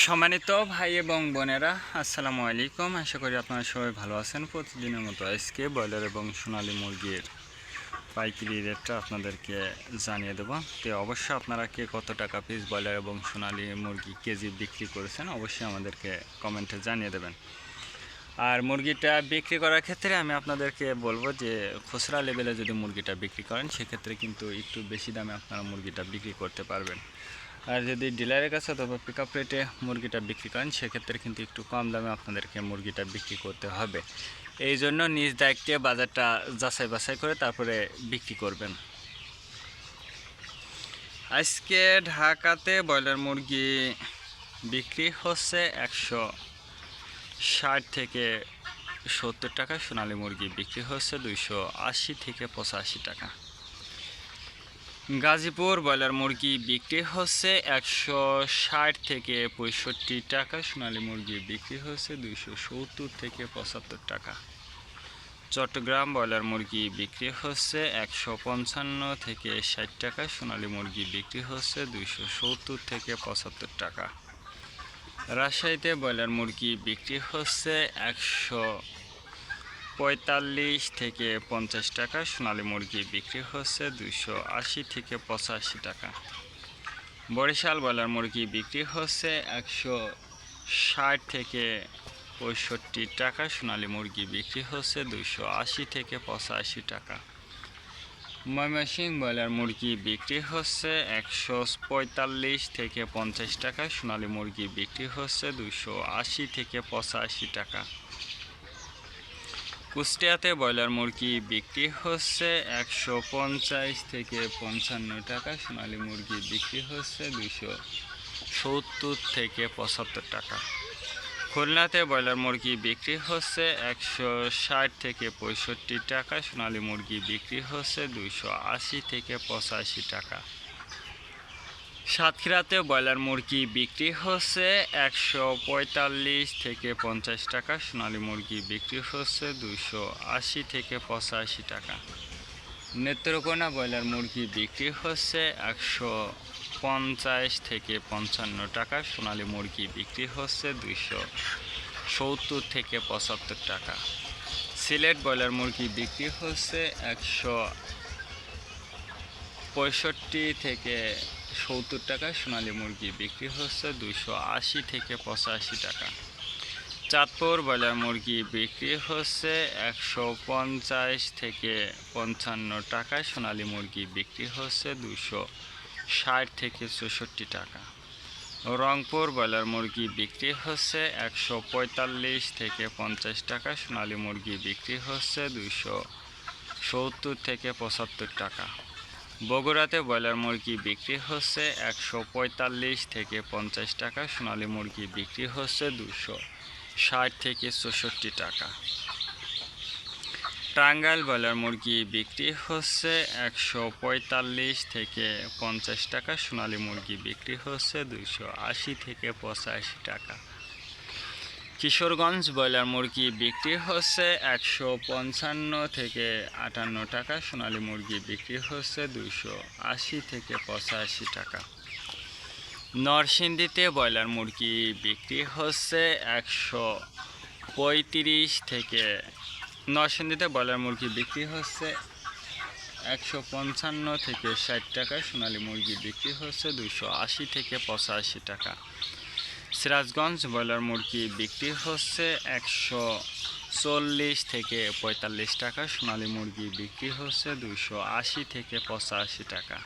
সম্মানিত ভাই এবং বোনেরা, আসসালামু আলাইকুম। আশা করি আপনারা সবাই ভালো আছেন। প্রতিদিনের মতো আজকে ব্রয়লার এবং সোনালী মুরগির পাইকারি রেটটা আপনাদেরকে জানিয়ে দেবো। তো অবশ্যই আপনারা কে কত টাকা পিস ব্রয়লার এবং সোনালী মুরগি কেজি বিক্রি করেছেন অবশ্যই আমাদেরকে কমেন্টে জানিয়ে দেবেন। আর মুরগিটা বিক্রি করার ক্ষেত্রে আমি আপনাদেরকে বলবো যে খুচরা লেভেলে যদি মুরগিটা বিক্রি করেন সেক্ষেত্রে কিন্তু একটু বেশি দামে আপনারা মুরগিটা বিক্রি করতে পারবেন। আর যদি ডিলারের কাছে অথবা পিক আপ রেটে মুরগিটা বিক্রি করেন সেক্ষেত্রে কিন্তু একটু কম দামে আপনাদেরকে মুরগিটা বিক্রি করতে হবে। এই জন্য নিজ দায়িত্বে বাজারটা যাচাই বাছাই করে তারপরে বিক্রি করবেন। আজকে ঢাকাতে ব্রয়লার মুরগি বিক্রি হচ্ছে 160 থেকে 70 টাকা, সোনালী মুরগি বিক্রি হচ্ছে 280 থেকে 85 টাকা। গাজীপুর ব্রয়লার মুরগি বিক্রি হচ্ছে 160 থেকে 65 টাকা, সোনালী মুরগি বিক্রি হচ্ছে 270 থেকে 75 টাকা। চট্টগ্রাম ব্রয়লার মুরগি বিক্রি হচ্ছে 155 থেকে 60 টাকা, সোনালী মুরগি বিক্রি হচ্ছে 270 থেকে 75 টাকা। রাজশাহীতে ব্রয়লার মুরগি বিক্রি হচ্ছে 145 থেকে 50 টাকা, সোনালী মুরগি বিক্রি হচ্ছে 280 থেকে 85 টাকা। বরিশাল ব্রয়লার মুরগি বিক্রি হচ্ছে 160 থেকে 65 টাকা, সোনালী মুরগি বিক্রি হচ্ছে 280 থেকে 85 টাকা। ময়মনসিংহ ব্রয়লার মুরগি বিক্রি হচ্ছে 145 থেকে 50 টাকা, সোনালী মুরগি বিক্রি হচ্ছে 280 থেকে 85 টাকা। কুষ্টিয়াতে ব্রয়লার মুরগি বিক্রি হচ্ছে 150 থেকে 55 টাকা, সোনালী মুরগি বিক্রি হচ্ছে 270 থেকে 75 টাকা। খুলনাতে ব্রয়লার মুরগি বিক্রি হচ্ছে 160 থেকে 65 টাকা, সোনালী মুরগি বিক্রি হচ্ছে 280 থেকে 85 টাকা। সাতক্ষীরাতে ব্রয়লার মুরগি বিক্রি হচ্ছে 145 থেকে 50 টাকা, সোনালী মুরগি বিক্রি হচ্ছে 280 থেকে 85 টাকা। নেত্রকোনা ব্রয়লার মুরগি বিক্রি হচ্ছে 150 থেকে 55 টাকা, সোনালী মুরগি বিক্রি হচ্ছে 270 থেকে 75 টাকা। সিলেট ব্রয়লার মুরগি বিক্রি হচ্ছে 165 থেকে 70 টাকা, সোনালী মুরগি বিক্রি হচ্ছে 280 থেকে 85 টাকা। চাঁদপুর ব্রয়লার মুরগি বিক্রি হচ্ছে 150 থেকে 55 টাকা, সোনালী মুরগি বিক্রি হচ্ছে 260 থেকে 64 টাকা। রংপুর ব্রয়লার মুরগি বিক্রি হচ্ছে 145 থেকে 50 টাকা, সোনালী মুরগি বিক্রি হচ্ছে 270 থেকে 75 টাকা। বগুড়াতে ব্রয়লার মুরগি বিক্রি হচ্ছে 145 থেকে 50 টাকা, সোনালী মুরগি বিক্রি হচ্ছে 260 থেকে 64 টাকা। টাঙ্গাইল ব্রয়লার মুরগি বিক্রি হচ্ছে 145 থেকে 50 টাকা, সোনালী মুরগি বিক্রি হচ্ছে 280 থেকে 85 টাকা। কিশোরগঞ্জ ব্রয়লার মুরগি বিক্রি হচ্ছে 155 থেকে 58 টাকা, সোনালী মুরগি বিক্রি হচ্ছে 280 থেকে 85 টাকা। নরসিংদীতে ব্রয়লার মুরগি বিক্রি হচ্ছে 135 থেকে নরসিংদীতে ব্রয়লার মুরগি বিক্রি হচ্ছে 155 থেকে 60 টাকা, সোনালী মুরগি বিক্রি হচ্ছে 280 থেকে 85 টাকা। সিরাজগঞ্জ ব্রয়লার মুরগি বিক্রি হচ্ছে 140 থেকে 45 টাকা, সোনালী মুরগি বিক্রি হচ্ছে 280 থেকে 85 টাকা।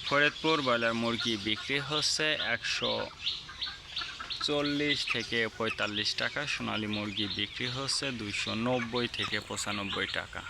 ফরিদপুর ব্রয়লার মুরগি বিক্রি হচ্ছে 140 থেকে 45 টাকা, সোনালী মুরগি বিক্রি হচ্ছে 290 থেকে 95 টাকা।